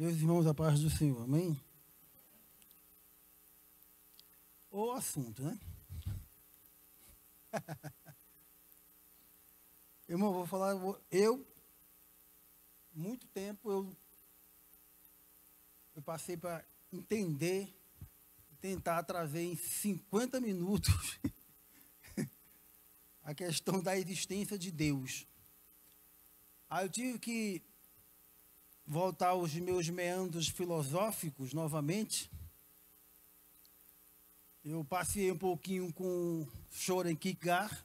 Meus irmãos, a paz do Senhor, amém? O assunto, né? Irmão, vou falar, muito tempo eu passei para entender, tentar trazer em 50 minutos a questão da existência de Deus. Aí eu tive que voltar aos meus meandros filosóficos novamente. Eu passei um pouquinho com Søren Kierkegaard,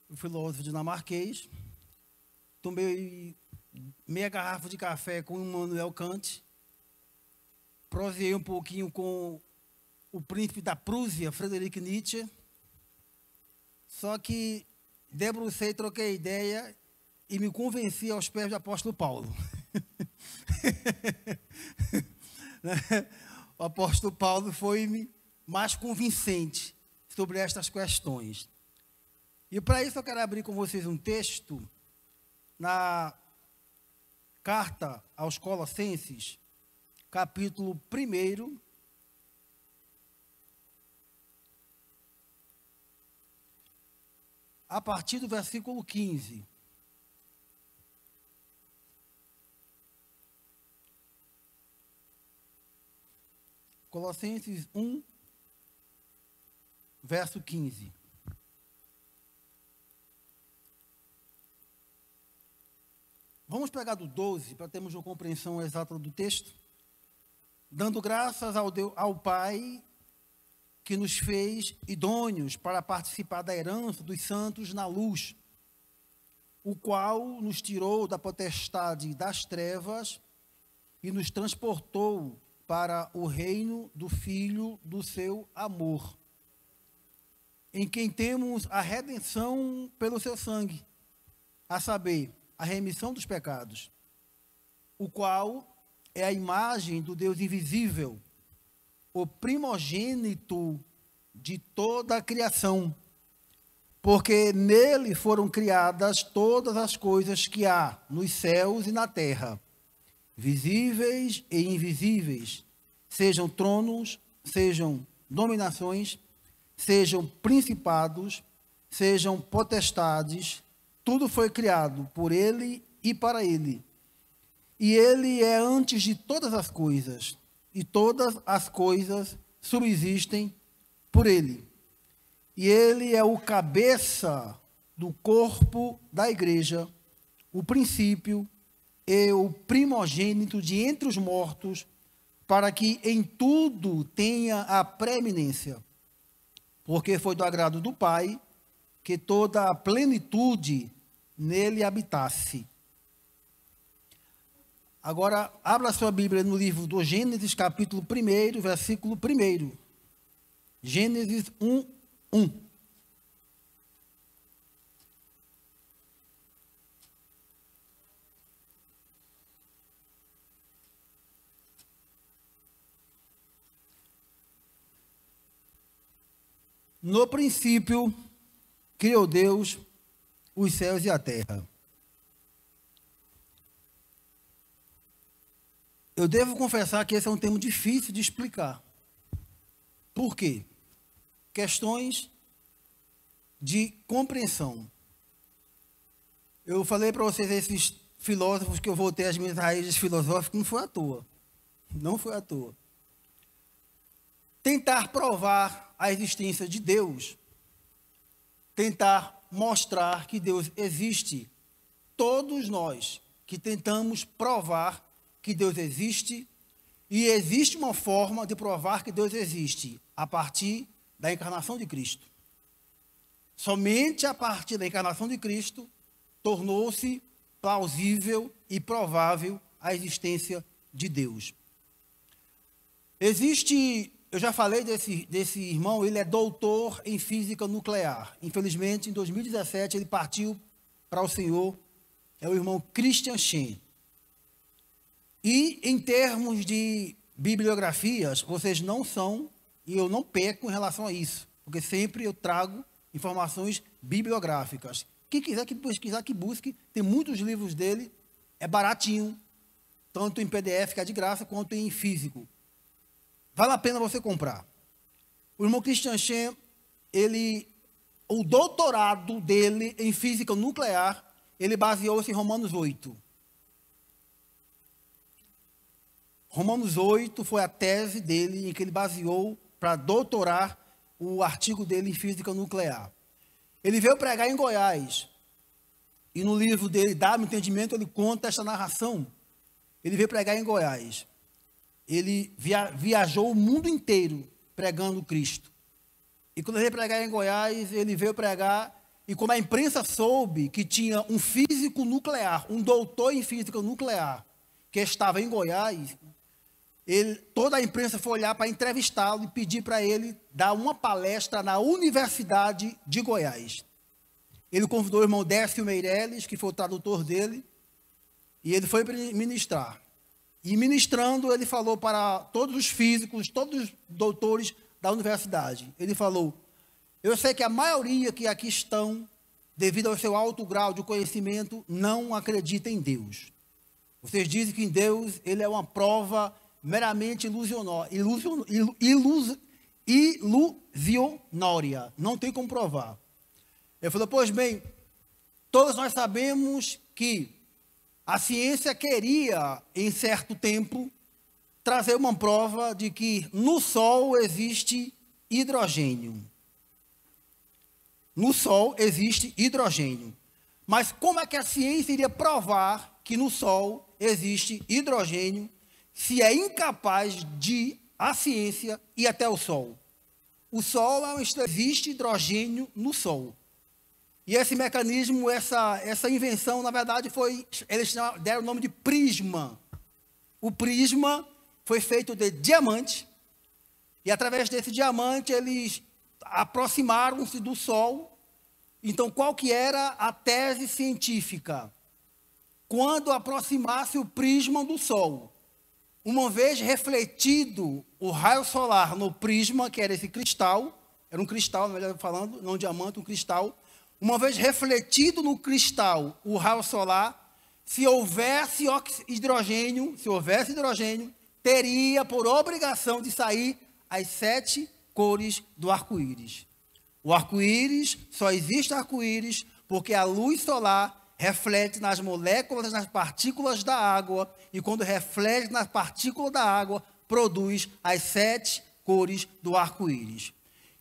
o filósofo dinamarquês. Tomei meia garrafa de café com Immanuel Kant. Prosseguei um pouquinho com o príncipe da Prússia, Friedrich Nietzsche. Só que debrucei, troquei ideia e me convenci aos pés do apóstolo Paulo. O apóstolo Paulo foi mais convincente sobre estas questões. E para isso eu quero abrir com vocês um texto na carta aos Colossenses, capítulo 1, a partir do versículo 15. Colossenses 1, verso 15. Vamos pegar do 12, para termos uma compreensão exata do texto. Dando graças ao Pai, que nos fez idôneos para participar da herança dos santos na luz, o qual nos tirou da potestade das trevas e nos transportou para o reino do Filho do seu amor, em quem temos a redenção pelo seu sangue, a saber, a remissão dos pecados, o qual é a imagem do Deus invisível, o primogênito de toda a criação, porque nele foram criadas todas as coisas que há nos céus e na terra, visíveis e invisíveis, sejam tronos, sejam dominações, sejam principados, sejam potestades, tudo foi criado por ele e para ele. E ele é antes de todas as coisas, e todas as coisas subsistem por ele. E ele é o cabeça do corpo da igreja, o princípio e o primogênito de entre os mortos, para que em tudo tenha a preeminência. Porque foi do agrado do Pai que toda a plenitude nele habitasse. Agora, abra sua Bíblia no livro do Gênesis, capítulo 1, versículo 1. Gênesis 1, 1. No princípio, criou Deus os céus e a terra. Eu devo confessar que esse é um tema difícil de explicar. Por quê? Questões de compreensão. Eu falei para vocês, esses filósofos, que eu voltei às minhas raízes filosóficas, não foi à toa. Não foi à toa. Tentar provar a existência de Deus, tentar mostrar que Deus existe, todos nós que tentamos provar que Deus existe, e existe uma forma de provar que Deus existe, a partir da encarnação de Cristo. Somente a partir da encarnação de Cristo, tornou-se plausível e provável a existência de Deus. Eu já falei desse irmão, ele é doutor em física nuclear. Infelizmente, em 2017, ele partiu para o Senhor, é o irmão Christian Shen. E, em termos de bibliografias, vocês não são, e eu não peco em relação a isso, porque sempre eu trago informações bibliográficas. Quem quiser que pesquisar, que busque, tem muitos livros dele, é baratinho, tanto em PDF, que é de graça, quanto em físico. Vale a pena você comprar. O irmão Christian Shen, o doutorado dele em física nuclear, ele baseou-se em Romanos 8. Romanos 8 foi a tese dele em que ele baseou para doutorar o artigo dele em física nuclear. Ele veio pregar em Goiás. E no livro dele, Dá-me Entendimento, ele conta essa narração. Ele veio pregar em Goiás. Ele viajou o mundo inteiro pregando Cristo. E quando ele veio pregar em Goiás, ele veio pregar, e como a imprensa soube que tinha um físico nuclear, um doutor em física nuclear, que estava em Goiás, toda a imprensa foi olhar para entrevistá-lo e pedir para ele dar uma palestra na Universidade de Goiás. Ele convidou o irmão Décio Meireles, que foi o tradutor dele, e ele foi ministrar. E ministrando, ele falou para todos os físicos, todos os doutores da universidade. Ele falou: eu sei que a maioria que aqui estão, devido ao seu alto grau de conhecimento, não acredita em Deus. Vocês dizem que em Deus ele é uma prova meramente ilusionória. Não tem como provar. Ele falou: pois bem, todos nós sabemos que a ciência queria, em certo tempo, trazer uma prova de que no Sol existe hidrogênio. No Sol existe hidrogênio. Mas como é que a ciência iria provar que no Sol existe hidrogênio se é incapaz de a ciência ir até o Sol? O Sol é uma estrela, existe hidrogênio no Sol. E esse mecanismo, essa invenção, na verdade, eles deram o nome de prisma. O prisma foi feito de diamante, e através desse diamante eles aproximaram-se do Sol. Então, qual que era a tese científica? Quando aproximasse o prisma do Sol, uma vez refletido o raio solar no prisma, que era esse cristal, era um cristal, na verdade falando, não um diamante, um cristal. Uma vez refletido no cristal o raio solar, se houvesse hidrogênio, teria por obrigação de sair as 7 cores do arco-íris. O arco-íris, só existe arco-íris porque a luz solar reflete nas moléculas, nas partículas da água, e quando reflete nas partículas da água, produz as 7 cores do arco-íris.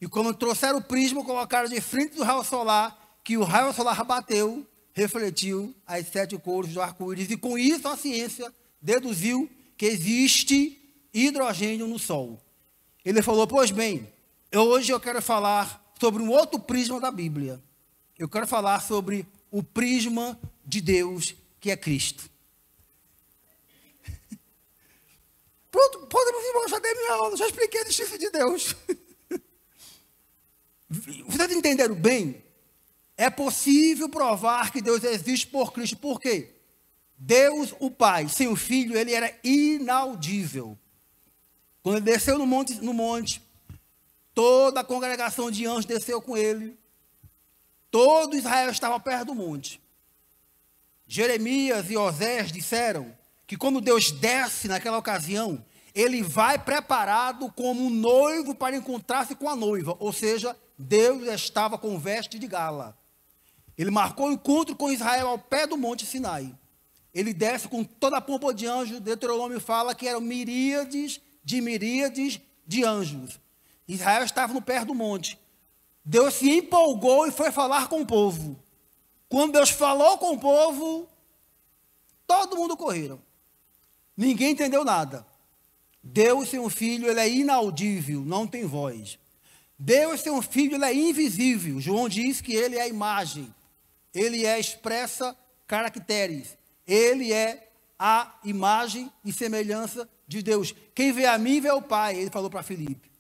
E quando trouxeram o prisma, colocaram de frente do raio solar, que o raio solar bateu, refletiu as 7 cores do arco-íris, e com isso a ciência deduziu que existe hidrogênio no Sol. Ele falou: pois bem, hoje eu quero falar sobre um outro prisma da Bíblia. Eu quero falar sobre o prisma de Deus, que é Cristo. Pronto, podemos ir embora, já dei minha aula, já expliquei a justiça de Deus. Vocês entenderam bem? É possível provar que Deus existe por Cristo. Por quê? Deus, o Pai, sem o Filho, ele era inaudível. Quando ele desceu no monte, toda a congregação de anjos desceu com ele. Todo Israel estava perto do monte. Jeremias e Osés disseram que quando Deus desce naquela ocasião, ele vai preparado como um noivo para encontrar-se com a noiva. Ou seja, Deus estava com veste de gala. Ele marcou o encontro com Israel ao pé do monte Sinai. Ele desce com toda a pompa de anjos. Deuteronômio fala que eram miríades de anjos. Israel estava no pé do monte. Deus se empolgou e foi falar com o povo. Quando Deus falou com o povo, todo mundo correram. Ninguém entendeu nada. Deus sem um filho, ele é inaudível, não tem voz. Deus sem um filho, ele é invisível. João diz que ele é a imagem. Ele é expressa caracteres. Ele é a imagem e semelhança de Deus. Quem vê a mim, vê o Pai. Ele falou para Filipe.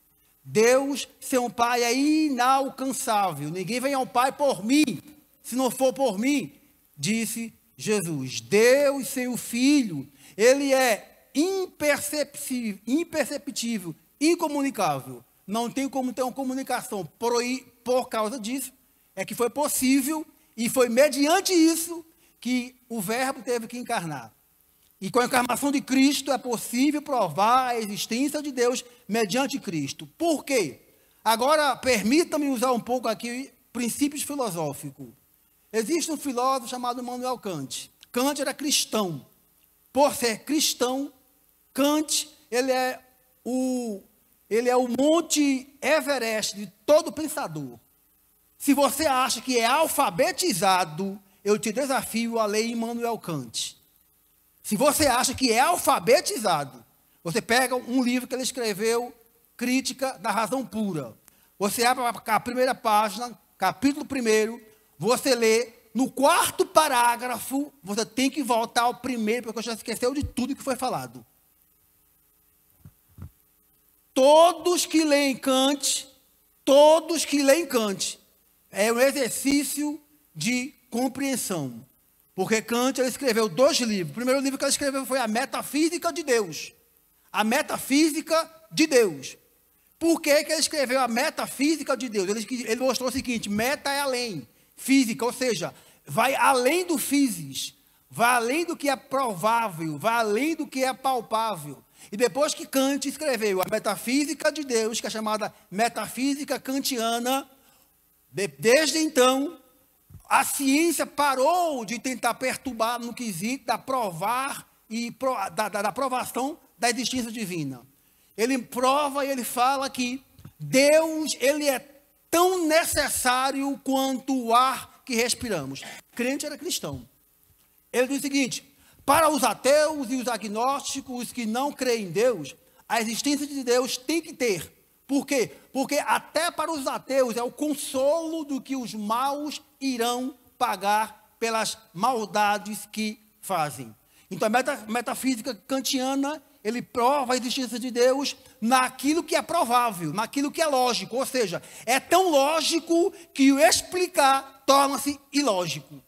Deus sem um Pai é inalcançável. Ninguém vem ao Pai por mim, se não for por mim, disse Jesus. Deus sem o Filho, ele é imperceptível, incomunicável. Não tem como ter uma comunicação. Por causa disso, é que foi possível, e foi mediante isso, que o Verbo teve que encarnar. E com a encarnação de Cristo é possível provar a existência de Deus mediante Cristo. Por quê? Agora, permita-me usar um pouco aqui princípios filosóficos. Existe um filósofo chamado Immanuel Kant. Kant era cristão. Por ser cristão, Kant, ele é o Monte Everest de todo pensador. Se você acha que é alfabetizado, eu te desafio a ler Immanuel Kant. Se você acha que é alfabetizado, você pega um livro que ele escreveu, Crítica da Razão Pura. Você abre a primeira página, capítulo 1, você lê, no 4º parágrafo, você tem que voltar ao primeiro, porque você já esqueceu de tudo que foi falado. Todos que leem Kant, é um exercício de compreensão. Porque Kant ele escreveu 2 livros. O primeiro livro que ele escreveu foi a Metafísica de Deus. A Metafísica de Deus. Por que ele escreveu a Metafísica de Deus? Ele mostrou o seguinte: meta é além. Física, ou seja, vai além do physis. Vai além do que é provável. Vai além do que é palpável. E depois que Kant escreveu a Metafísica de Deus, que é chamada Metafísica Kantiana, desde então, a ciência parou de tentar perturbar no quesito da provação da existência divina. Ele prova e ele fala que Deus, ele é tão necessário quanto o ar que respiramos. Crente era cristão. Ele diz o seguinte: para os ateus e os agnósticos que não creem em Deus, a existência de Deus tem que ter. Por quê? Porque até para os ateus é o consolo do que os maus irão pagar pelas maldades que fazem. Então, a metafísica kantiana, ele prova a existência de Deus naquilo que é provável, naquilo que é lógico. Ou seja, é tão lógico que o explicar torna-se ilógico.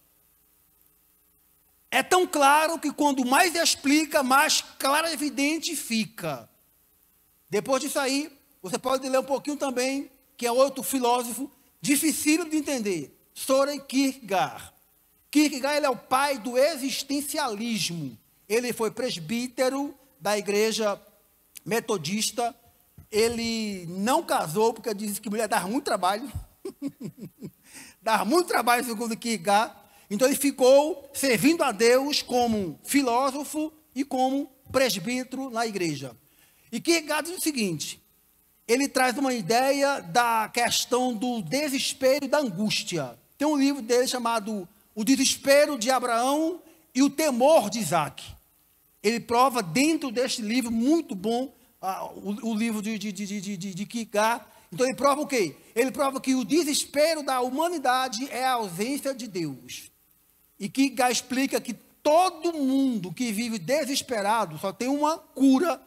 É tão claro que quando mais explica, mais claro e evidente fica. Depois disso aí, você pode ler um pouquinho também, que é outro filósofo, difícil de entender, Søren Kierkegaard. Kierkegaard ele é o pai do existencialismo. Ele foi presbítero da igreja metodista. Ele não casou, porque disse que mulher dava muito trabalho. Dava muito trabalho, segundo Kierkegaard. Então ele ficou servindo a Deus como filósofo e como presbítero na igreja. E Kierkegaard diz o seguinte: ele traz uma ideia da questão do desespero e da angústia. Tem um livro dele chamado O Desespero de Abraão e o Temor de Isaac. Ele prova dentro deste livro, muito bom, o livro de Kierkegaard. Então ele prova o quê? Ele prova que o desespero da humanidade é a ausência de Deus. E Kierkegaard explica que todo mundo que vive desesperado só tem uma cura,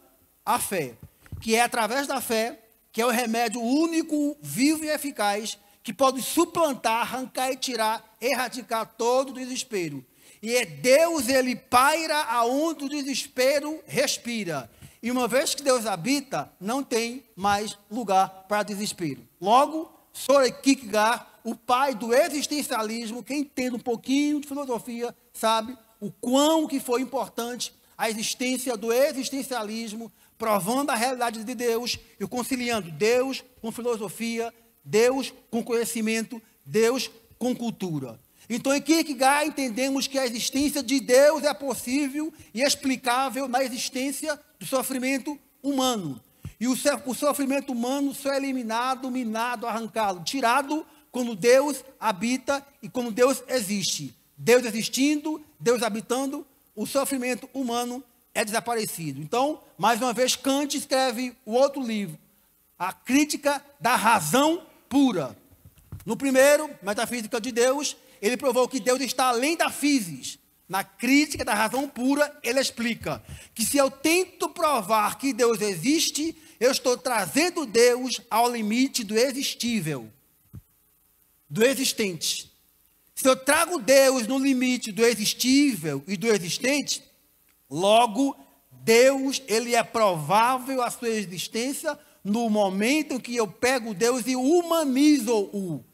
a fé. Que é através da fé, que é o remédio único, vivo e eficaz, que pode suplantar, arrancar e tirar, erradicar todo o desespero. E é Deus, ele paira aonde o desespero respira. E uma vez que Deus habita, não tem mais lugar para desespero. Logo, Søren Kierkegaard, o pai do existencialismo, quem entende um pouquinho de filosofia, sabe o quão que foi importante a existência do existencialismo, provando a realidade de Deus e conciliando Deus com filosofia, Deus com conhecimento, Deus com cultura. Então, em Kierkegaard, entendemos que a existência de Deus é possível e explicável na existência do sofrimento humano. E o sofrimento humano só é eliminado, minado, arrancado, tirado quando Deus habita e quando Deus existe. Deus existindo, Deus habitando, o sofrimento humano é desaparecido. Então, mais uma vez, Kant escreve o outro livro, A Crítica da Razão Pura. No primeiro, Metafísica de Deus, ele provou que Deus está além da physis. Na Crítica da Razão Pura, ele explica que se eu tento provar que Deus existe, eu estou trazendo Deus ao limite do existível, do existente. Se eu trago Deus no limite do existível e do existente, logo, Deus, ele é provável a sua existência no momento em que eu pego Deus e humanizo-o.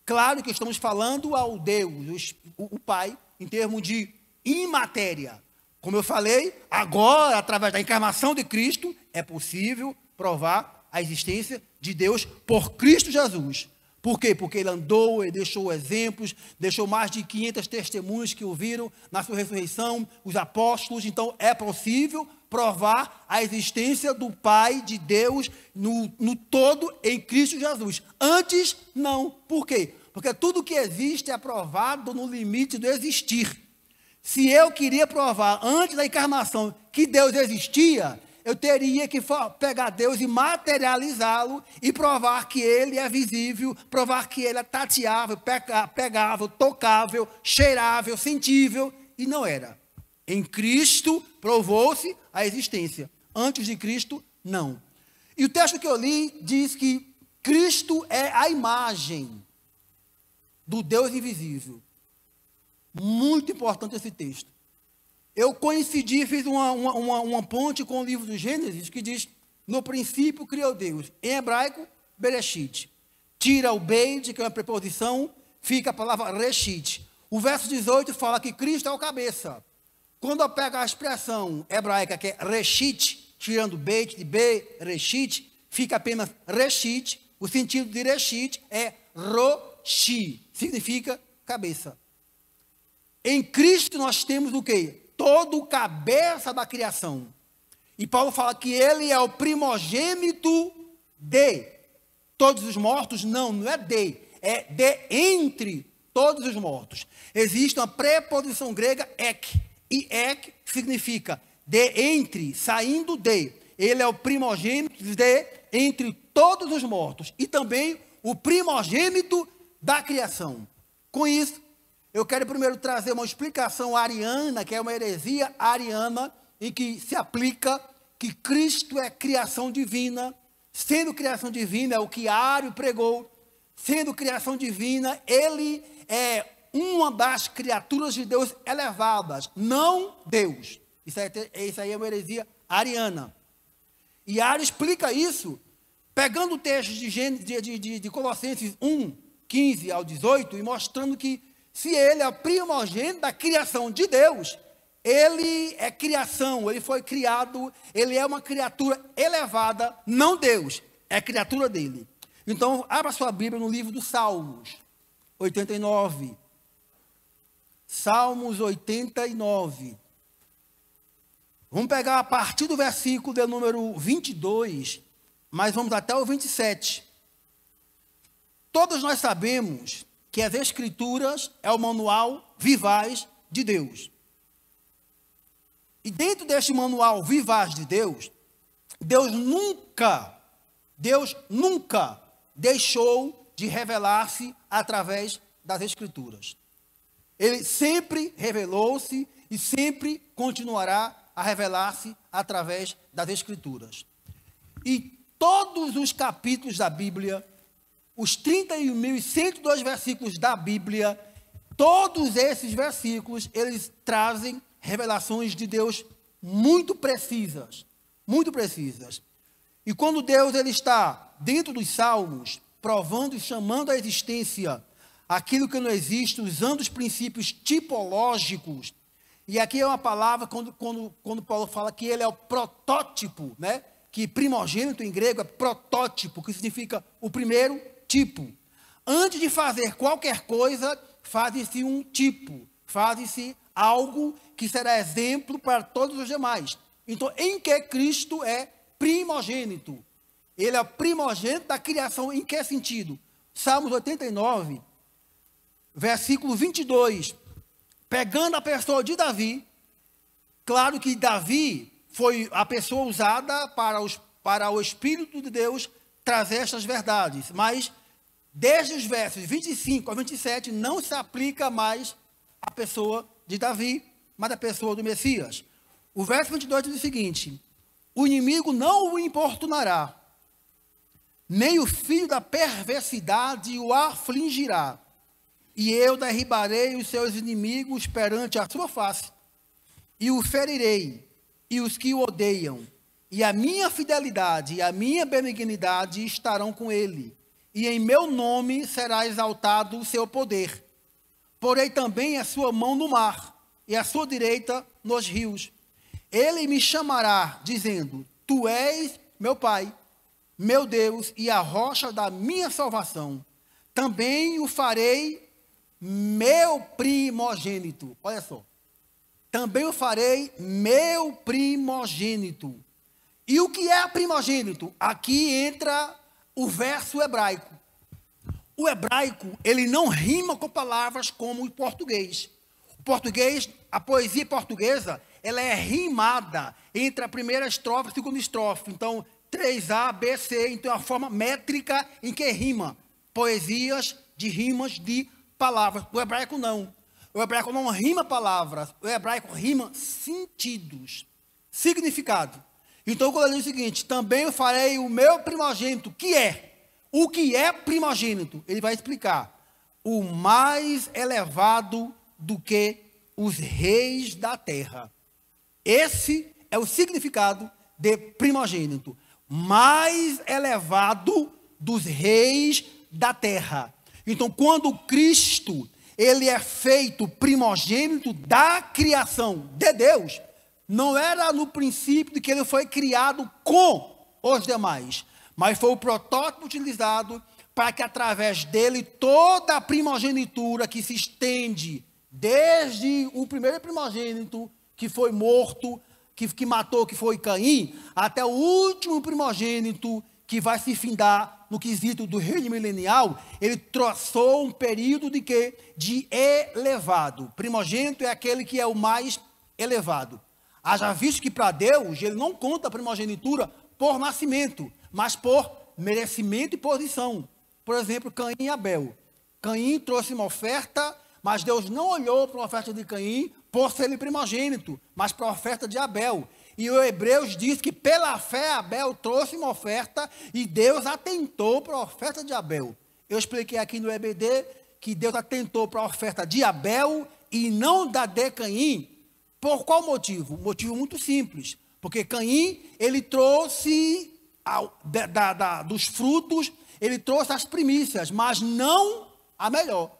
Claro que estamos falando ao Deus, o Pai, em termos de imatéria. Como eu falei, agora, através da encarnação de Cristo, é possível provar a existência de Deus por Cristo Jesus. Por quê? Porque ele andou, ele deixou exemplos, deixou mais de 500 testemunhas que o viram na sua ressurreição, os apóstolos. Então, é possível provar a existência do Pai de Deus no todo em Cristo Jesus. Antes, não. Por quê? Porque tudo que existe é provado no limite do existir. Se eu queria provar antes da encarnação que Deus existia, eu teria que pegar Deus e materializá-lo e provar que ele é visível, provar que ele é tateável, pegável, tocável, cheirável, sentível, e não era. Em Cristo provou-se a existência. Antes de Cristo, não. E o texto que eu li diz que Cristo é a imagem do Deus invisível. Muito importante esse texto. Eu coincidi, fiz uma ponte com o livro do Gênesis, que diz, no princípio criou Deus. Em hebraico, Bereshit. Tira o beit, que é uma preposição, fica a palavra reshit. O verso 18 fala que Cristo é o cabeça. Quando eu pego a expressão hebraica, que é reshit, tirando beit de bereshit, fica apenas reshit. O sentido de reshit é roshi, significa cabeça. Em Cristo nós temos o quê? Todo o cabeça da criação. E Paulo fala que ele é o primogênito de todos os mortos. Não, não é de entre todos os mortos. Existe uma preposição grega ek. E ek significa de entre, saindo de. Ele é o primogênito de entre todos os mortos. E também o primogênito da criação. Com isso, eu quero primeiro trazer uma explicação ariana, que é uma heresia ariana, em que se aplica que Cristo é criação divina. Sendo criação divina, é o que Ario pregou. Sendo criação divina, ele é uma das criaturas de Deus elevadas, não Deus. Isso aí é uma heresia ariana. E Ario explica isso, pegando o texto de Colossenses 1, 15 ao 18, e mostrando que se ele é o primogênito da criação de Deus, ele é criação, ele foi criado, ele é uma criatura elevada, não Deus, é criatura dele. Então, abra sua Bíblia no livro dos Salmos, 89. Salmos 89. Vamos pegar a partir do versículo de número 22, mas vamos até o 27. Todos nós sabemos que as Escrituras é o manual vivaz de Deus. E dentro deste manual vivaz de Deus, Deus nunca deixou de revelar-se através das Escrituras. Ele sempre revelou-se e sempre continuará a revelar-se através das Escrituras. E todos os capítulos da Bíblia, os 31.102 versículos da Bíblia, todos esses versículos, eles trazem revelações de Deus muito precisas, muito precisas. E quando Deus ele está dentro dos Salmos, provando e chamando à existência aquilo que não existe, usando os princípios tipológicos, e aqui é uma palavra, quando Paulo fala que ele é o protótipo, né? Que primogênito em grego é protótipo, que significa o primeiro tipo. Antes de fazer qualquer coisa, faz-se um tipo, faz-se algo que será exemplo para todos os demais. Então, em que Cristo é primogênito? Ele é o primogênito da criação, em que sentido? Salmos 89, versículo 22, pegando a pessoa de Davi, claro que Davi foi a pessoa usada para o Espírito de Deus trazer estas verdades, mas desde os versos 25 a 27 não se aplica mais à pessoa de Davi, mas à pessoa do Messias. O verso 22 diz o seguinte: o inimigo não o importunará, nem o filho da perversidade o afligirá, e eu derribarei os seus inimigos perante a sua face, e o ferirei, e os que o odeiam, e a minha fidelidade e a minha benignidade estarão com ele, e em meu nome será exaltado o seu poder. Porei também a sua mão no mar, e a sua direita nos rios. Ele me chamará, dizendo: Tu és meu Pai, meu Deus e a rocha da minha salvação. Também o farei meu primogênito. Olha só. Também o farei meu primogênito. E o que é primogênito? Aqui entra o verso hebraico. O hebraico, ele não rima com palavras como o português. O português, a poesia portuguesa, ela é rimada entre a primeira estrofe e a segunda estrofe. Então, 3A, B, C, então é a forma métrica em que rima. Poesias de rimas de palavras. O hebraico não. O hebraico não rima palavras. O hebraico rima sentidos, significado. Então, quando ele diz o seguinte: também eu farei o meu primogênito, que é. O que é primogênito? Ele vai explicar. O mais elevado do que os reis da terra. Esse é o significado de primogênito. Mais elevado dos reis da terra. Então, quando Cristo, ele é feito primogênito da criação de Deus, não era no princípio de que ele foi criado com os demais, mas foi o protótipo utilizado para que através dele toda a primogenitura que se estende desde o primeiro primogênito que foi morto, que matou, que foi Caim, até o último primogênito que vai se findar no quesito do reino milenial, ele traçou um período de quê? De elevado. Primogênito é aquele que é o mais elevado. Haja visto que para Deus, ele não conta a primogenitura por nascimento, mas por merecimento e posição. Por exemplo, Caim e Abel. Caim trouxe uma oferta, mas Deus não olhou para a oferta de Caim por ser ele primogênito, mas para a oferta de Abel. E o Hebreus diz que pela fé Abel trouxe uma oferta e Deus atentou para a oferta de Abel. Eu expliquei aqui no EBD que Deus atentou para a oferta de Abel e não da de Caim. Por qual motivo? Um motivo muito simples. Porque Caim, ele trouxe dos frutos, ele trouxe as primícias, mas não a melhor.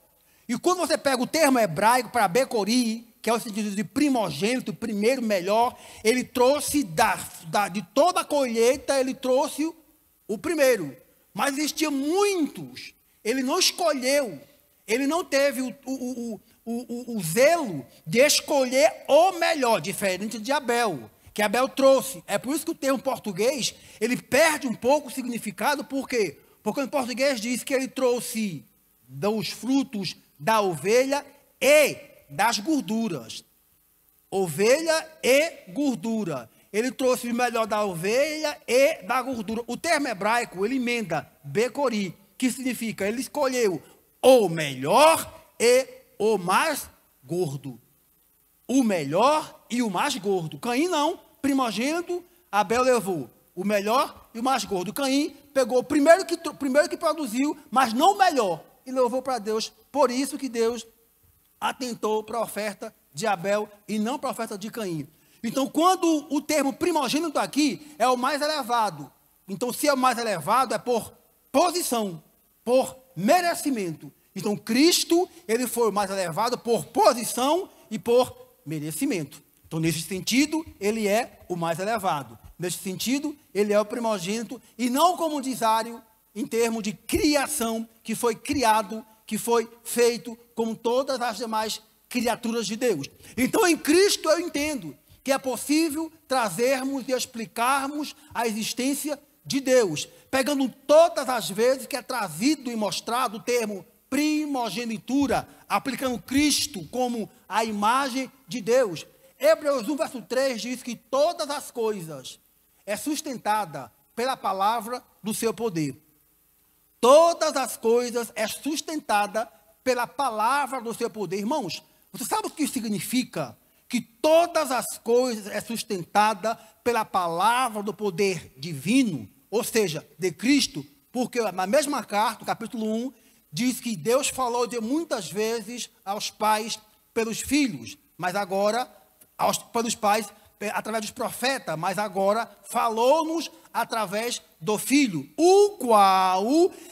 E quando você pega o termo hebraico para Becori, que é o sentido de primogênito, primeiro, melhor, ele trouxe de toda a colheita, ele trouxe o primeiro. Mas existiam muitos, ele não escolheu, ele não teve o zelo de escolher o melhor, diferente de Abel, que Abel trouxe. É por isso que o termo português, ele perde um pouco o significado, por quê? Porque em português diz que ele trouxe dos frutos da ovelha e das gorduras. Ovelha e gordura. Ele trouxe o melhor da ovelha e da gordura. O termo hebraico, ele emenda Becori, que significa, ele escolheu o melhor e o mais gordo. O melhor e o mais gordo. Caim não, primogênito, Abel levou o melhor e o mais gordo. Caim pegou o primeiro que produziu, mas não o melhor, e levou para Deus. Por isso que Deus atentou para a oferta de Abel e não para a oferta de Caim. Então, quando o termo primogênito aqui é o mais elevado, então se é o mais elevado é por posição, por merecimento. Então, Cristo, ele foi o mais elevado por posição e por merecimento. Então, nesse sentido, ele é o mais elevado. Nesse sentido, ele é o primogênito e não como diz Ario, em termos de criação, que foi criado, que foi feito como todas as demais criaturas de Deus. Então, em Cristo eu entendo que é possível trazermos e explicarmos a existência de Deus, pegando todas as vezes que é trazido e mostrado o termo primogenitura, aplicando Cristo como a imagem de Deus. Hebreus 1, verso 3 diz que todas as coisas é sustentada pela palavra do seu poder. Todas as coisas é sustentada pela palavra do seu poder. Irmãos, você sabe o que significa? Que todas as coisas é sustentada pela palavra do poder divino, ou seja, de Cristo, porque na mesma carta, capítulo 1, diz que Deus falou de muitas vezes aos pais pelos filhos, mas agora, pelos pais através dos profetas, mas agora falou-nos através do Filho, o qual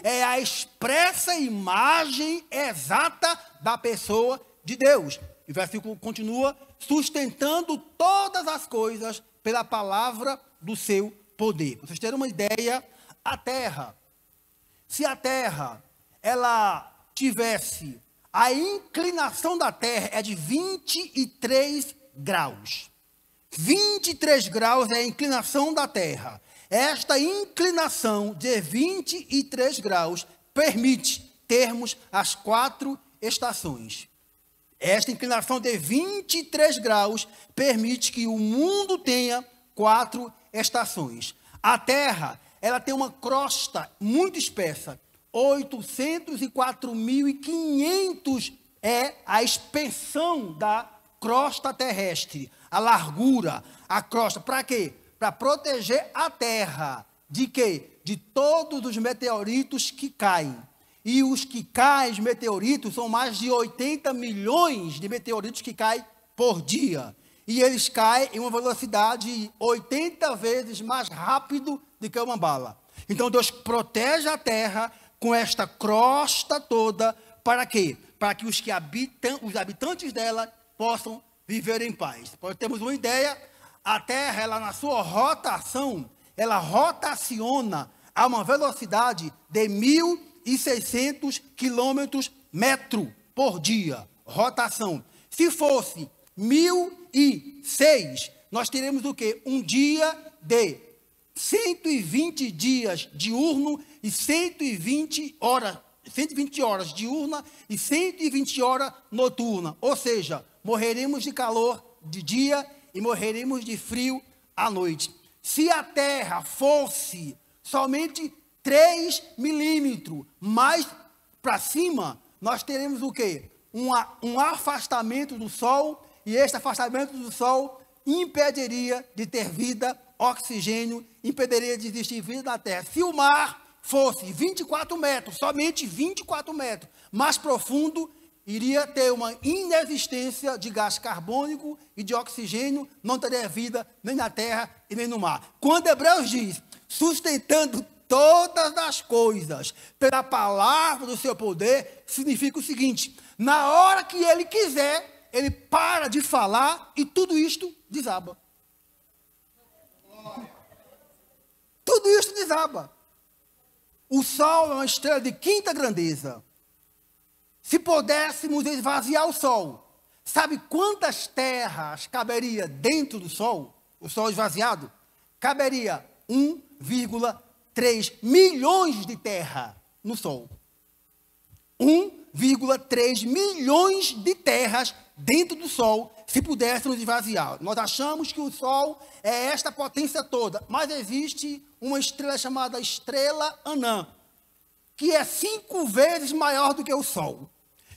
é a expressa imagem exata da pessoa de Deus. E o versículo continua sustentando todas as coisas pela palavra do seu poder. Para vocês terem uma ideia, a terra, se a terra, ela tivesse, a inclinação da terra é de 23 graus. 23 graus é a inclinação da terra. Esta inclinação de 23 graus permite termos as 4 estações. Esta inclinação de 23 graus permite que o mundo tenha 4 estações. A terra, ela tem uma crosta muito espessa. 804.500 é a expansão da crosta terrestre. A largura, a crosta. Para quê? Para proteger a terra. De quê? De todos os meteoritos que caem. E os que caem, os meteoritos, são mais de 80 milhões de meteoritos que caem por dia. E eles caem em uma velocidade 80 vezes mais rápido do que uma bala. Então Deus protege a terra com esta crosta toda. Para quê? Para que os habitantes dela possam viver em paz. Para termos uma ideia, a terra, ela na sua rotação, ela rotaciona a uma velocidade de 1.600 quilômetros metro por dia. Rotação. Se fosse 1.006, nós teremos o quê? Um dia de 120 dias diurno e 120 horas diurna e 120 horas noturna. Ou seja, morreremos de calor de dia e morreremos de frio à noite. Se a terra fosse somente 3 milímetros mais para cima, nós teremos o quê? Um afastamento do Sol, e este afastamento do Sol impediria de ter vida, oxigênio, impediria de existir vida na Terra. Se o mar fosse 24 metros, somente 24 metros, mais profundo, iria ter uma inexistência de gás carbônico e de oxigênio, não teria vida nem na terra e nem no mar. Quando Hebreus diz, sustentando todas as coisas pela palavra do seu poder, significa o seguinte: na hora que ele quiser, ele para de falar e tudo isto desaba. Tudo isto desaba. O Sol é uma estrela de quinta grandeza. Se pudéssemos esvaziar o Sol, sabe quantas terras caberia dentro do Sol? O Sol esvaziado? Caberia 1,3 milhões de terra no Sol. 1,3 milhões de terras dentro do Sol, se pudéssemos esvaziar. Nós achamos que o Sol é esta potência toda, mas existe uma estrela chamada estrela Anã, que é 5 vezes maior do que o Sol.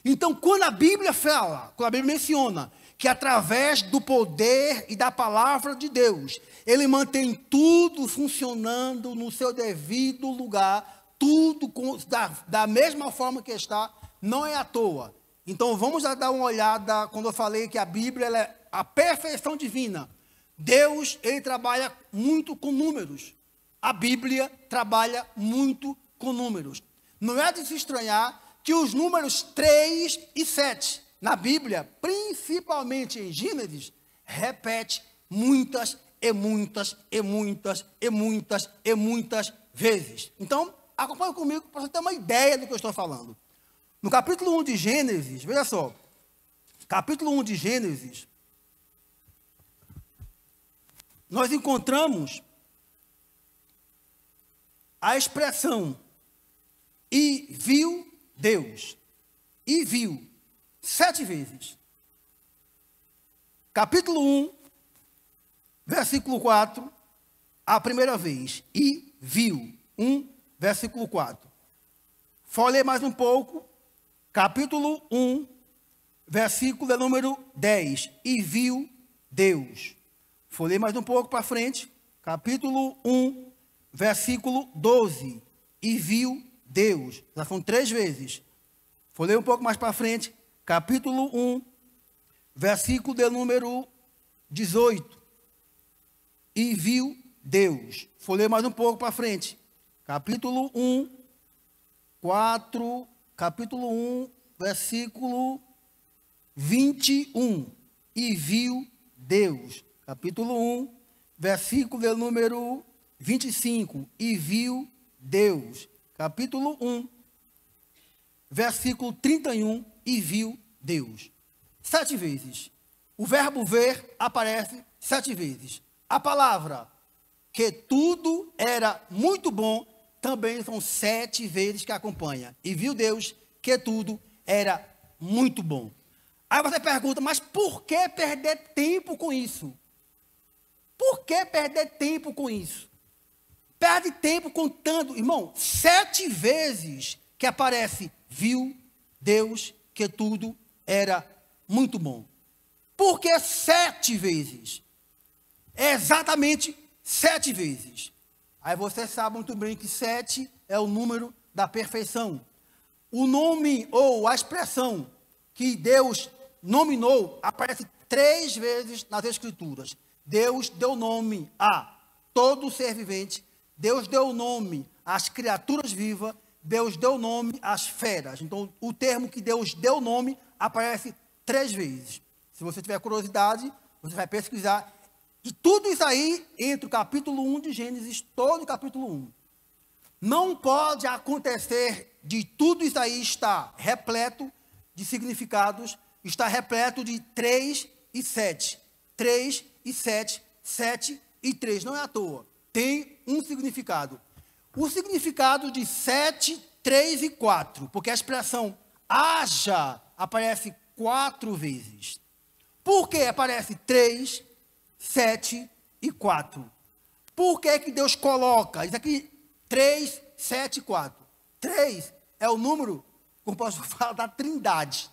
Então, quando a Bíblia fala, quando a Bíblia menciona que através do poder e da palavra de Deus, ele mantém tudo funcionando no seu devido lugar, tudo da mesma forma que está, não é à toa. Então, vamos dar uma olhada, quando eu falei que a Bíblia ela é a perfeição divina. Deus, ele trabalha muito com números. A Bíblia trabalha muito com números. Não é de se estranhar que os números 3 e 7, na Bíblia, principalmente em Gênesis, repete muitas e muitas e muitas e muitas e muitas vezes. Então, acompanhe comigo para você ter uma ideia do que eu estou falando. No capítulo 1 de Gênesis, veja só, capítulo 1 de Gênesis, nós encontramos a expressão, e viu Deus, e viu, 7 vezes. Capítulo 1, versículo 4, a primeira vez, e viu, 1, versículo 4. Folhei mais um pouco, capítulo 1, versículo número 10, e viu Deus. Folhei mais um pouco para frente, capítulo 1, versículo 12, e viu Deus. Já são 3 vezes. Folhei um pouco mais para frente, capítulo 1, versículo de número 18, e viu Deus. Folhei mais um pouco para frente, capítulo 1, 4, capítulo 1, versículo 21, e viu Deus. Capítulo 1, versículo número 25. E viu Deus. Capítulo 1, versículo 31. E viu Deus. 7 vezes. O verbo ver aparece 7 vezes. A palavra que tudo era muito bom também são 7 vezes que acompanha. E viu Deus que tudo era muito bom. Aí você pergunta, mas por que perder tempo com isso? Por que perder tempo com isso? Perde tempo contando, irmão, 7 vezes que aparece, viu Deus que tudo era muito bom. Por que 7 vezes? É exatamente 7 vezes. Aí você sabe muito bem que 7 é o número da perfeição. O nome ou a expressão que Deus nominou aparece 3 vezes nas Escrituras. Deus deu nome a todo ser vivente, Deus deu nome às criaturas vivas, Deus deu nome às feras. Então, o termo que Deus deu nome aparece 3 vezes. Se você tiver curiosidade, você vai pesquisar. E tudo isso aí, entre o capítulo 1 de Gênesis, todo o capítulo 1. Não pode acontecer de tudo isso aí estar repleto de significados, está repleto de 3 e 7. 3 e 7, 7 e 3. Não é à toa. Tem um significado. O significado de 7, 3 e 4, porque a expressão haja aparece 4 vezes. Por que aparece 3, 7 e 4? Por que que Deus coloca isso aqui? 3, 7 e 4. 3 é o número, como posso falar, da Trindade.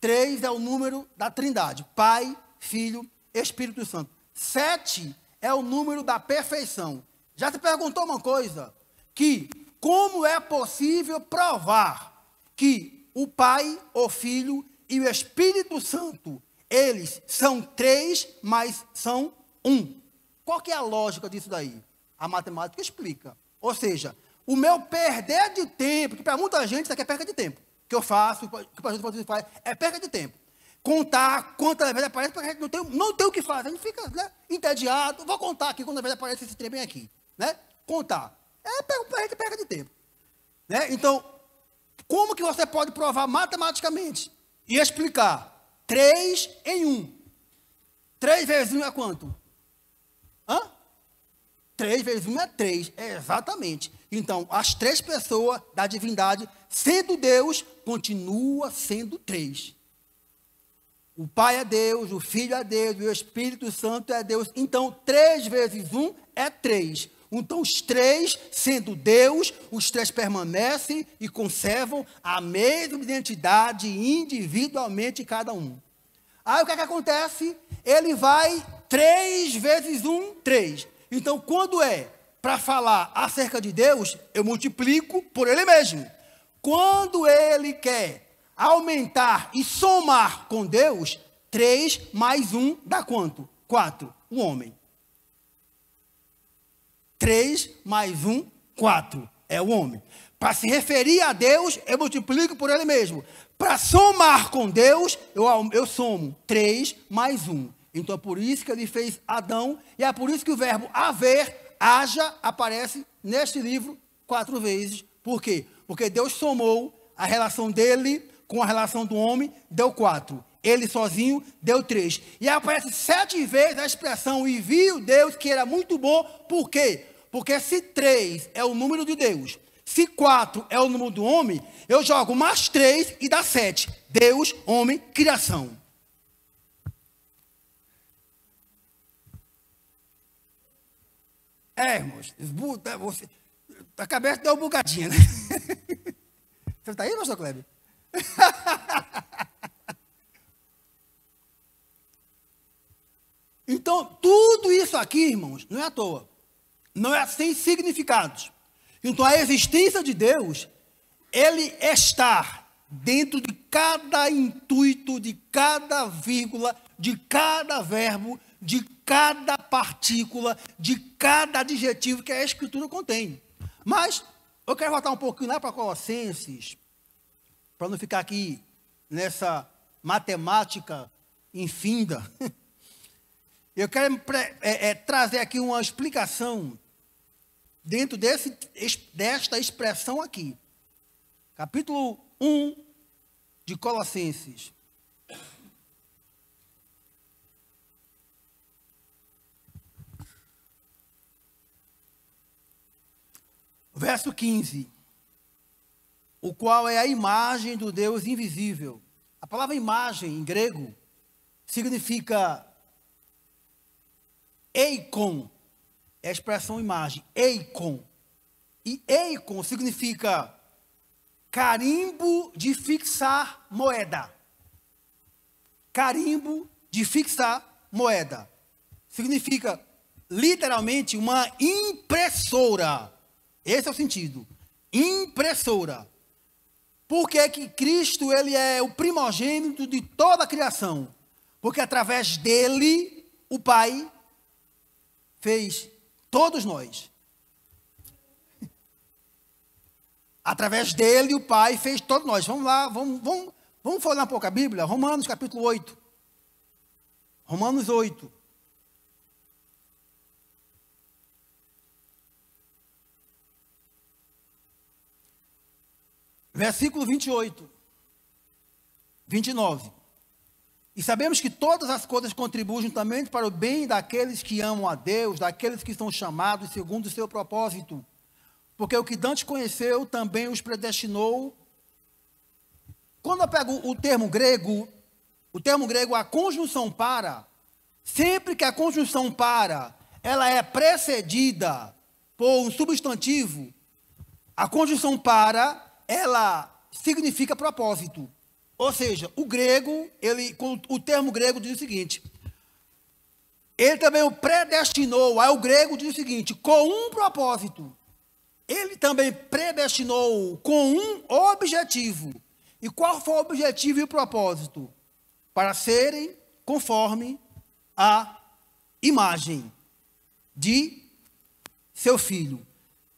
3 é o número da Trindade. Pai, Filho, Espírito Santo. 7 é o número da perfeição. Já se perguntou uma coisa? Que como é possível provar que o Pai, o Filho e o Espírito Santo, eles são 3, mas são 1? Qual que é a lógica disso daí? A matemática explica. Ou seja, o meu perder de tempo, que para muita gente isso aqui é perda de tempo, que eu faço, que para a gente faz, é perda de tempo. Contar quantas vezes aparece, porque a gente não tem o que fazer, a gente fica, né, entediado. Vou contar aqui quantas vezes aparece esse trem bem aqui. Né? Contar. A gente perda de tempo. Né? Então, como que você pode provar matematicamente e explicar 3 em 1? 3 vezes 1 é quanto? 3 vezes 1 é 3, exatamente. Então, as 3 pessoas da divindade, sendo Deus, continua sendo 3. O Pai é Deus, o Filho é Deus, o Espírito Santo é Deus. Então, 3 vezes 1 é 3. Então, os 3, sendo Deus, os 3 permanecem e conservam a mesma identidade individualmente cada um. Aí, o que é que acontece? Ele vai 3 vezes 1, 3. Então, quando é para falar acerca de Deus, eu multiplico por Ele mesmo. Quando Ele quer aumentar e somar com Deus, 3 mais 1 dá quanto? 4, o homem. 3 mais 1, 4, é o homem. Para se referir a Deus, eu multiplico por Ele mesmo. Para somar com Deus, eu somo 3 mais 1. Então é por isso que Ele fez Adão, e é por isso que o verbo haver, haja, aparece neste livro 4 vezes. Por quê? Porque Deus somou a relação dele com a relação do homem, deu 4. Ele sozinho deu 3. E aparece 7 vezes a expressão, e viu Deus que era muito bom. Por quê? Porque se 3 é o número de Deus, se 4 é o número do homem, eu jogo mais 3 e dá 7. Deus, homem, criação. Irmãos, você, a cabeça deu uma bugadinha, né? Você está aí, pastor Kleber? Então, tudo isso aqui, irmãos, não é à toa. Não é sem significados. Então, a existência de Deus, Ele está dentro de cada intuito, de cada vírgula, de cada verbo, de cada partícula, de cada adjetivo que a Escritura contém. Mas, eu quero voltar um pouquinho lá para Colossenses, para não ficar aqui nessa matemática infinda. Eu quero trazer aqui uma explicação dentro desta expressão aqui. Capítulo 1 de Colossenses. Verso 15. O qual é a imagem do Deus invisível. A palavra imagem, em grego, significa eikon. É a expressão imagem, eikon. E eikon significa carimbo de fixar moeda. Carimbo de fixar moeda. Significa, literalmente, uma impressora. Esse é o sentido. Impressora. Por que que Cristo ele é o primogênito de toda a criação? Porque através dele, o Pai fez todos nós. Através dele, o Pai fez todos nós. Vamos lá, vamos falar um pouco a Bíblia. Romanos capítulo 8. Romanos 8. Versículo 28, 29. E sabemos que todas as coisas contribuem também para o bem daqueles que amam a Deus, daqueles que são chamados segundo o seu propósito. Porque o que Dante conheceu também os predestinou. Quando eu pego o termo grego, a conjunção para, sempre que a conjunção para, ela é precedida por um substantivo, a conjunção para, ela significa propósito. Ou seja, o termo grego diz o seguinte, ele também o predestinou, aí o grego diz o seguinte, com um propósito. Ele também predestinou com um objetivo. E qual foi o objetivo e o propósito? Para serem conforme a imagem de seu filho.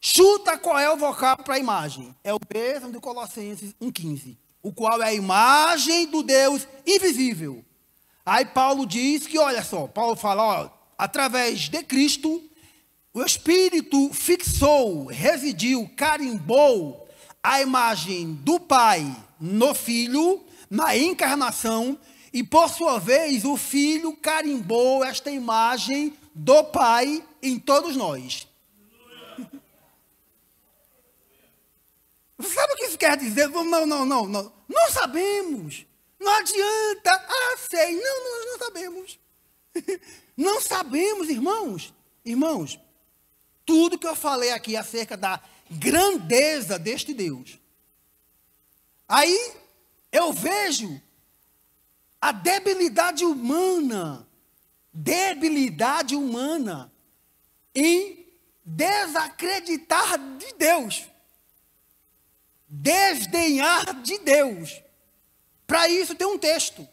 Chuta qual é o vocábulo para a imagem. É o mesmo de Colossenses 1,15. O qual é a imagem do Deus invisível. Aí Paulo diz que, olha só, Paulo fala, ó, através de Cristo, o Espírito fixou, residiu, carimbou a imagem do Pai no Filho, na encarnação, e por sua vez o Filho carimbou esta imagem do Pai em todos nós. Você sabe o que isso quer dizer? Não sabemos. Não adianta. Ah, sei. Não, nós não sabemos. Não sabemos, irmãos. Irmãos, tudo que eu falei aqui acerca da grandeza deste Deus. Aí eu vejo a debilidade humana em desacreditar de Deus. Desdenhar de Deus. Para isso tem um texto.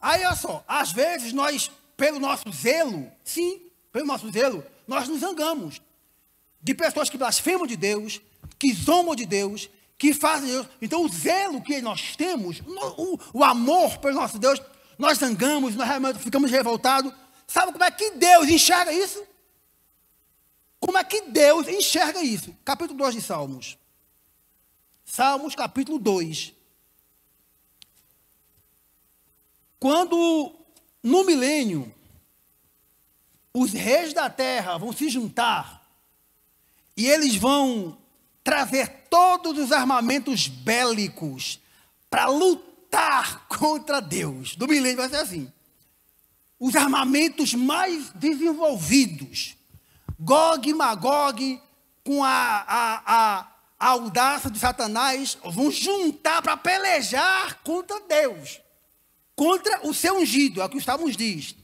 Aí, olha só, às vezes nós, pelo nosso zelo, nós nos zangamos de pessoas que blasfemam de Deus, que zombam de Deus, que fazem Deus. Então, o zelo que nós temos, o amor pelo nosso Deus, nós zangamos, nós realmente ficamos revoltados. Sabe como é que Deus enxerga isso? Como é que Deus enxerga isso? Capítulo 2 de Salmos. Salmos, capítulo 2. Quando, no milênio, os reis da terra vão se juntar e eles vão trazer todos os armamentos bélicos para lutar contra Deus. Do milênio vai ser assim. Os armamentos mais desenvolvidos. Gog e Magog, com a audácia de Satanás, vão juntar para pelejar contra Deus. Contra o seu ungido, é o que os Salmos diz.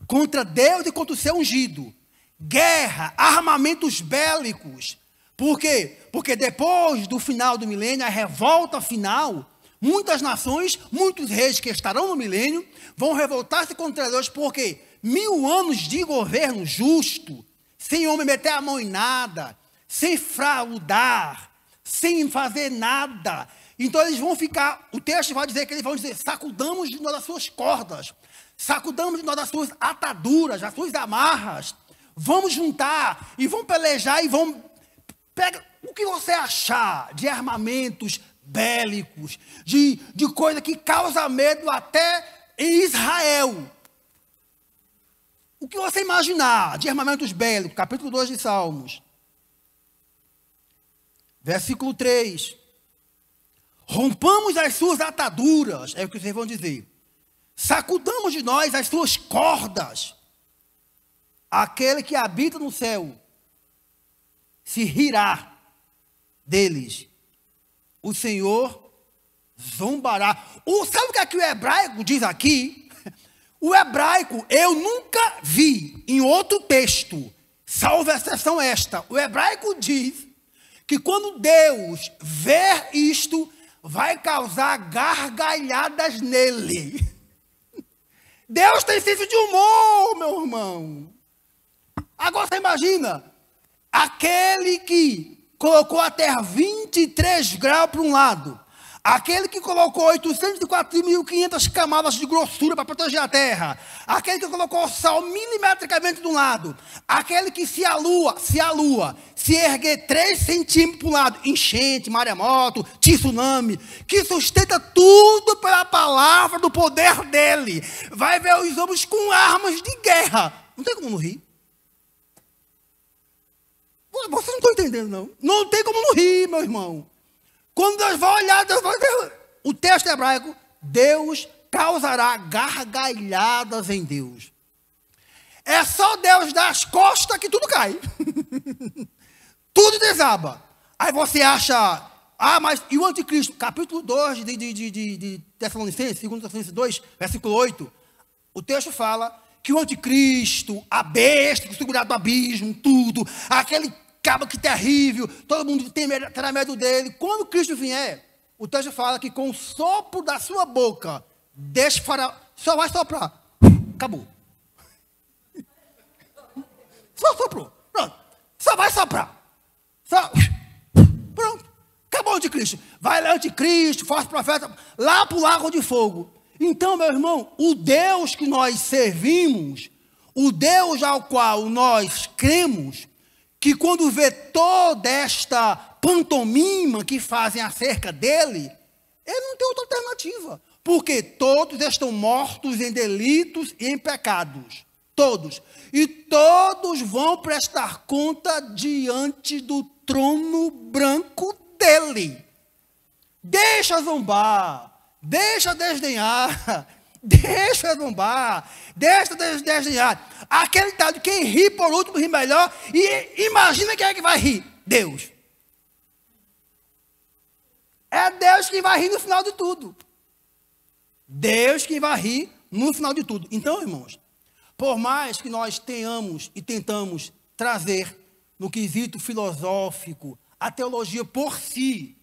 Contra Deus e contra o seu ungido. Guerra, armamentos bélicos. Por quê? Porque depois do final do milênio, a revolta final, muitas nações, muitos reis que estarão no milênio, vão revoltar-se contra Deus, porque 1000 anos de governo justo, sem homem meter a mão em nada, sem fraudar, sem fazer nada, Então eles vão ficar, o texto vai dizer que eles vão dizer, sacudamos de nós as suas cordas, sacudamos de nós as suas ataduras, as suas amarras, vamos juntar e vamos pelejar e vamos... Pega o que você achar de armamentos bélicos, de coisa que causa medo até em Israel. O que você imaginar de armamentos bélicos, capítulo 2 de Salmos. Versículo 3. Rompamos as suas ataduras, é o que vocês vão dizer. Sacudamos de nós as suas cordas. Aquele que habita no céu se rirá deles. O Senhor zombará. Sabe o que aqui o hebraico diz aqui? O hebraico eu nunca vi em outro texto, salvo a exceção esta. O hebraico diz que quando Deus ver isto, vai causar gargalhadas nele. Deus tem senso de humor, meu irmão. Agora você imagina, aquele que colocou a terra 23 graus para um lado, aquele que colocou 804.500 camadas de grossura para proteger a terra, aquele que colocou o sal milimetricamente de um lado, aquele que se a lua se erguer 3 centímetros para um lado, enchente, maremoto, tsunami, que sustenta tudo pela palavra do poder dele, vai ver os homens com armas de guerra. Não tem como não rir. Vocês não estão entendendo, não. Não tem como não rir, meu irmão. Quando Deus vai olhar, o texto hebraico, Deus causará gargalhadas em Deus. É só Deus dar as costas que tudo cai. Tudo desaba. Aí você acha, mas e o anticristo? Capítulo 2 de Tessalonicenses, 2 Tessalonicenses 2, versículo 8. O texto fala que o anticristo, a besta que segurado do abismo, tudo, aquele cabo que terrível, todo mundo terá medo dele. Quando Cristo vier, o texto fala que com o sopro da sua boca, só vai soprar. Acabou. Só soprou. Pronto. Só vai soprar. Pronto. Acabou o anticristo. Vai lá, anticristo, falso profeta, lá para o lago de fogo. Então, meu irmão, o Deus que nós servimos, o Deus ao qual nós cremos, que quando vê toda esta pantomima que fazem acerca dele, ele não tem outra alternativa. Porque todos estão mortos em delitos e em pecados. Todos. E todos vão prestar conta diante do trono branco dele. Deixa zombar. Deixa desdenhar, deixa zombar, deixa desdenhar. Aquele tal de quem ri por último ri melhor. E imagina quem é que vai rir? Deus. É Deus quem vai rir no final de tudo. Deus quem vai rir no final de tudo. Então, irmãos, por mais que nós tenhamos e tentamos trazer no quesito filosófico a teologia por si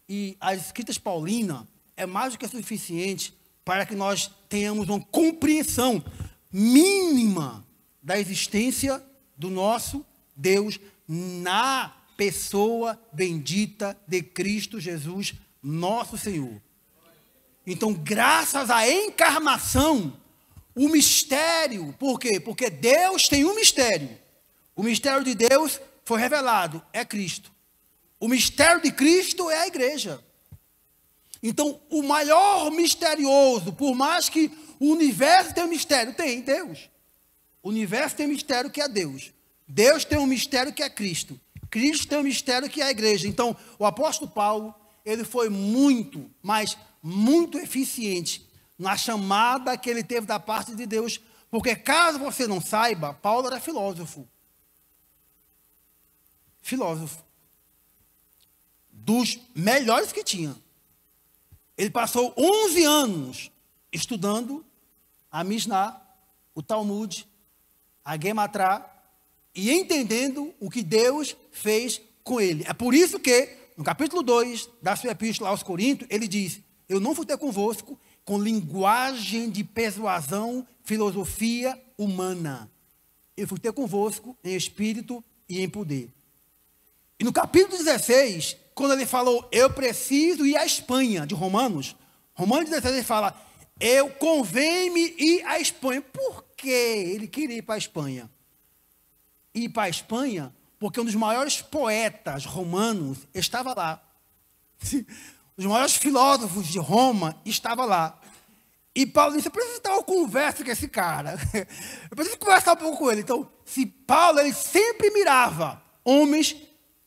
e as escritas paulinas, é mais do que suficiente para que nós tenhamos uma compreensão mínima da existência do nosso Deus na pessoa bendita de Cristo Jesus, nosso Senhor. Então, graças à encarnação, o mistério, por quê? Porque Deus tem um mistério. O mistério de Deus foi revelado, é Cristo. O mistério de Cristo é a igreja. Então, o maior misterioso, por mais que o universo tenha um mistério, tem Deus. O universo tem um mistério que é Deus. Deus tem um mistério que é Cristo. Cristo tem um mistério que é a igreja. Então, o apóstolo Paulo, ele foi muito, mas muito eficiente na chamada que ele teve da parte de Deus. Porque caso você não saiba, Paulo era filósofo. Filósofo. Dos melhores que tinha. Ele passou 11 anos estudando a Mishnah, o Talmud, a Gematrá, e entendendo o que Deus fez com ele. É por isso que, no capítulo 2 da sua epístola aos Coríntios, ele diz, eu não fui ter convosco com linguagem de persuasão, filosofia humana. Eu fui ter convosco em espírito e em poder. E no capítulo 16, quando ele falou, eu preciso ir à Espanha, de Romanos 16, ele fala, convém-me ir à Espanha. Por que ele queria ir para a Espanha? Ir para a Espanha porque um dos maiores poetas romanos estava lá. Os maiores filósofos de Roma estavam lá. E Paulo disse, eu preciso ter uma conversa com esse cara. Eu preciso conversar um pouco com ele. Então, se Paulo, ele sempre mirava homens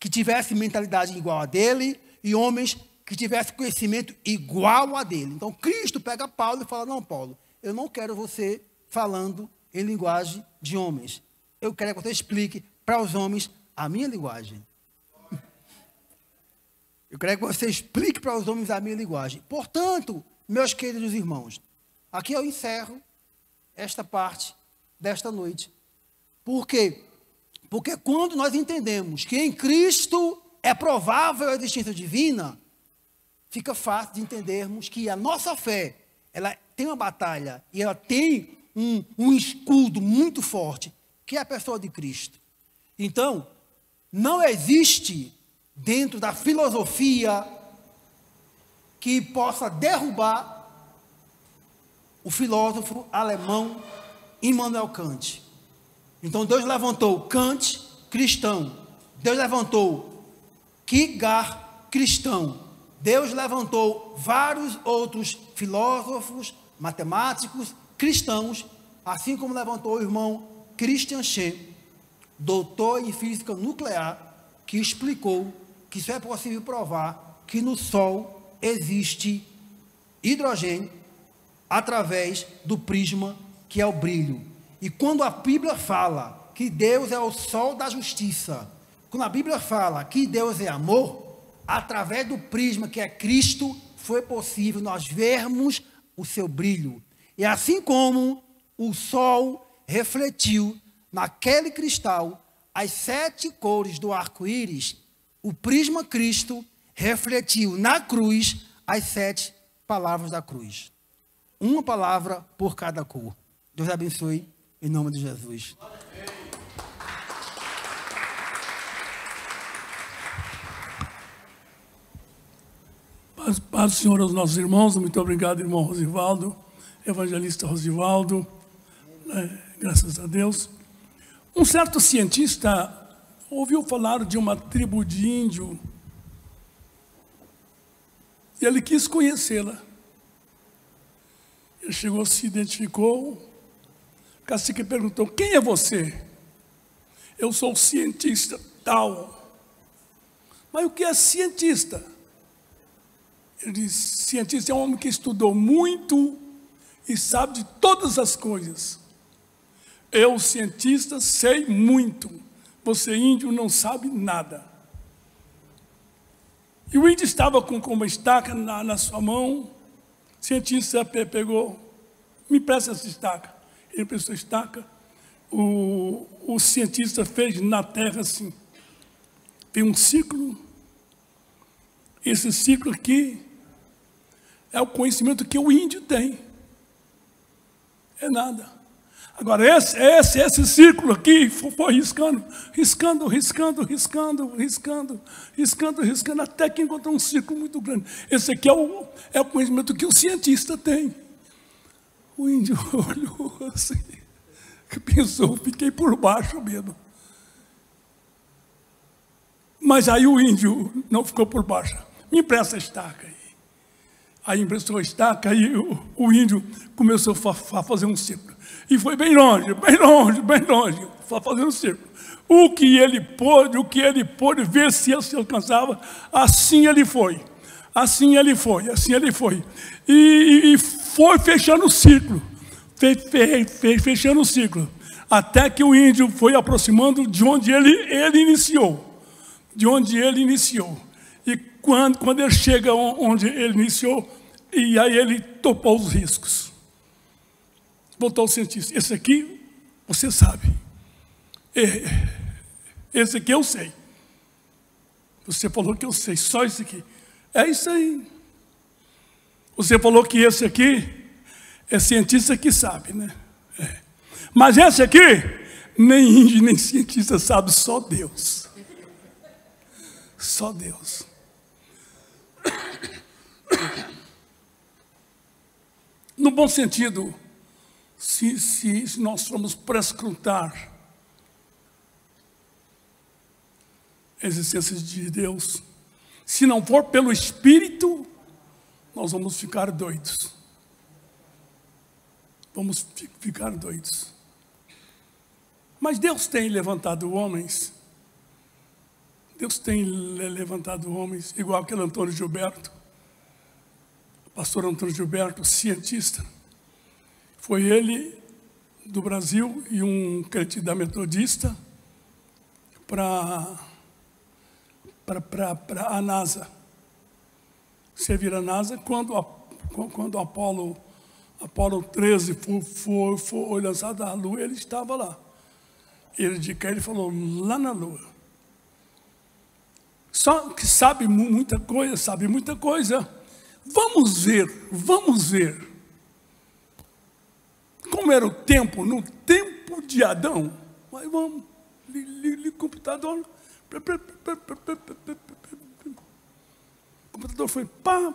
que tivessem mentalidade igual a dele e homens que tivessem conhecimento igual a dele. Então, Cristo pega Paulo e fala, não, Paulo, eu não quero você falando em linguagem de homens. Eu quero que você explique para os homens a minha linguagem. Eu quero que você explique para os homens a minha linguagem. Portanto, meus queridos irmãos, aqui eu encerro esta parte desta noite. Por quê? Porque quando nós entendemos que em Cristo é provável a existência divina, fica fácil de entendermos que a nossa fé, ela tem uma batalha e ela tem um escudo muito forte, que é a pessoa de Cristo. Então, não existe dentro da filosofia que possa derrubar o filósofo alemão Immanuel Kant. Então Deus levantou Kant, cristão. Deus levantou Kierkegaard, cristão. Deus levantou vários outros filósofos, matemáticos, cristãos, assim como levantou o irmão Christian Shen, doutor em física nuclear, que explicou que só é possível provar que no Sol existe hidrogênio através do prisma que é o brilho. E quando a Bíblia fala que Deus é o sol da justiça, quando a Bíblia fala que Deus é amor, através do prisma que é Cristo, foi possível nós vermos o seu brilho. E assim como o sol refletiu naquele cristal as 7 cores do arco-íris, o prisma Cristo refletiu na cruz as 7 palavras da cruz. Uma palavra por cada cor. Deus abençoe, em nome de Jesus. Paz do Senhor aos nossos irmãos. Muito obrigado, irmão Rosivaldo, evangelista Rosivaldo. Graças a Deus. Um certo cientista ouviu falar de uma tribo de índio e ele quis conhecê-la. Ele chegou, se identificou. O cacique perguntou, quem é você? Eu sou cientista tal. Mas o que é cientista? Ele disse, cientista é um homem que estudou muito e sabe de todas as coisas. Eu, cientista, sei muito. Você, índio, não sabe nada. E o índio estava com uma estaca na sua mão. O cientista pegou, me empresta essa estaca. Ele emprestou a estaca. O cientista fez na terra assim. Tem um ciclo. Esse ciclo aqui é o conhecimento que o índio tem. É nada. Agora, esse círculo aqui foi riscando, até que encontrou um círculo muito grande. Esse aqui é o conhecimento que o cientista tem. O índio olhou assim, pensou, fiquei por baixo mesmo. Mas aí o índio não ficou por baixo. Me empresta a estaca aí. Aí emprestou a estaca, aí o índio começou a fazer um círculo. E foi bem longe, fazendo um círculo. O que ele pôde ver se alcançava, assim ele foi. E foi fechando o círculo. Fechando o círculo. Até que o índio foi aproximando de onde ele iniciou. E quando ele chega onde ele iniciou, e aí ele topou os riscos. Voltou ao cientista. Esse aqui, você sabe. Esse aqui eu sei. Você falou que eu sei, só esse aqui. É isso aí. Você falou que esse aqui é cientista que sabe, né? É. Mas esse aqui, nem índio, nem cientista sabe, só Deus. Só Deus. No bom sentido, se nós formos prescrutar a existência de Deus, se não for pelo Espírito, nós vamos ficar doidos. Vamos ficar doidos. Mas Deus tem levantado homens. Deus tem levantado homens, igual aquele Antônio Gilberto, pastor Antônio Gilberto, cientista. Foi ele do Brasil e um crente da Metodista para a NASA. Servir a NASA quando Apolo 13 foi lançado à Lua, ele estava lá. Ele falou, lá na Lua. Só que sabe muita coisa. Vamos ver. Como era o tempo, no tempo de Adão. Mas vamos, liga o computador. O computador foi pá,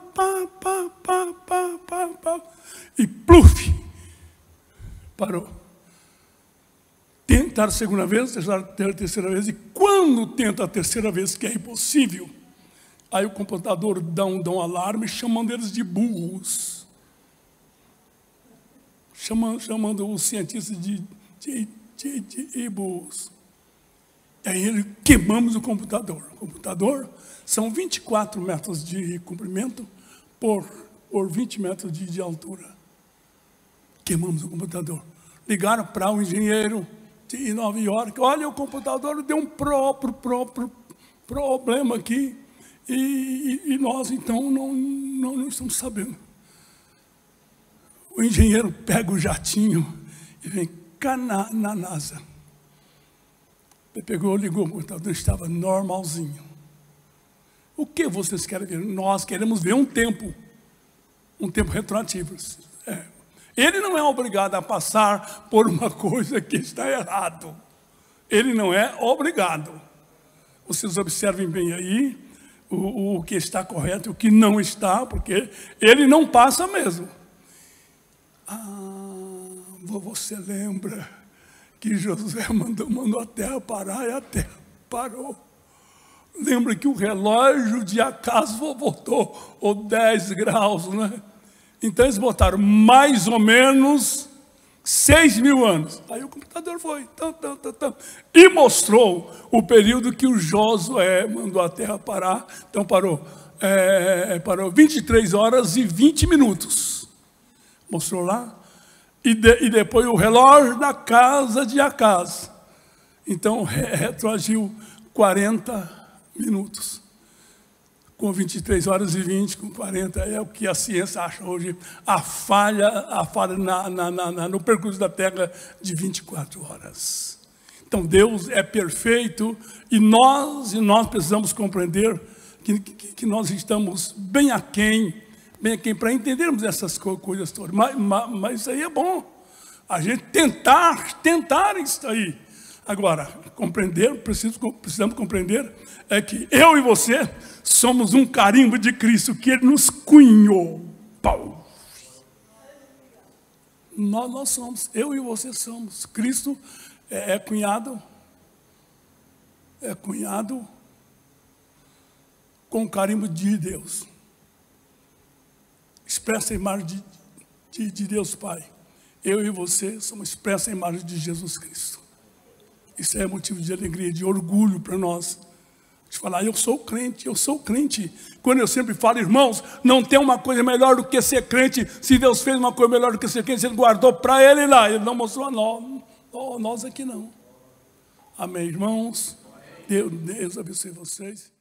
e pluf, parou. Tentar a segunda vez, a terceira vez, e quando tenta a terceira vez, que é impossível, aí o computador dá um alarme, chamando eles de burros. Chamando os cientistas de burros. Aí queimamos o computador. O computador são 24 metros de comprimento por 20 metros de altura. Queimamos o computador. Ligaram para um engenheiro de Nova York. Olha, o computador deu um próprio problema aqui. E nós, então, não estamos sabendo. O engenheiro pega o jatinho e vem cá na NASA. Ele pegou, ligou, o computador estava normalzinho. O que vocês querem ver? Nós queremos ver um tempo retroativo. Ele não é obrigado a passar por uma coisa que está errado. Ele não é obrigado. Vocês observem bem aí o que está correto e o que não está, porque ele não passa mesmo. Você lembra que Josué mandou a terra parar e a terra parou. Lembra que o relógio de Acas voltou 10 graus, né? Então eles botaram mais ou menos 6.000 anos. Aí o computador foi, e mostrou o período que o Josué mandou a terra parar. Então parou 23 horas e 20 minutos. Mostrou lá. E depois o relógio da casa de Acas. Então retroagiu 40 minutos. Com 23 horas e 20, com 40, é o que a ciência acha hoje, a falha no percurso da Terra de 24 horas. Então Deus é perfeito e nós precisamos compreender que nós estamos bem aquém para entendermos essas coisas todas. Mas isso aí é bom, a gente tentar isso aí. Agora, precisamos compreender que eu e você somos um carimbo de Cristo que Ele nos cunhou. Pau. Nós somos, eu e você somos. Cristo é cunhado com o carimbo de Deus. Expressa a imagem de Deus Pai. Eu e você somos expressa a imagem de Jesus Cristo. Isso é motivo de alegria, de orgulho para nós. De falar, eu sou crente. Quando eu sempre falo, irmãos, não tem uma coisa melhor do que ser crente. Se Deus fez uma coisa melhor do que ser crente, Ele guardou para Ele lá. Ele não mostrou a nós aqui não. Amém, irmãos? Deus abençoe vocês.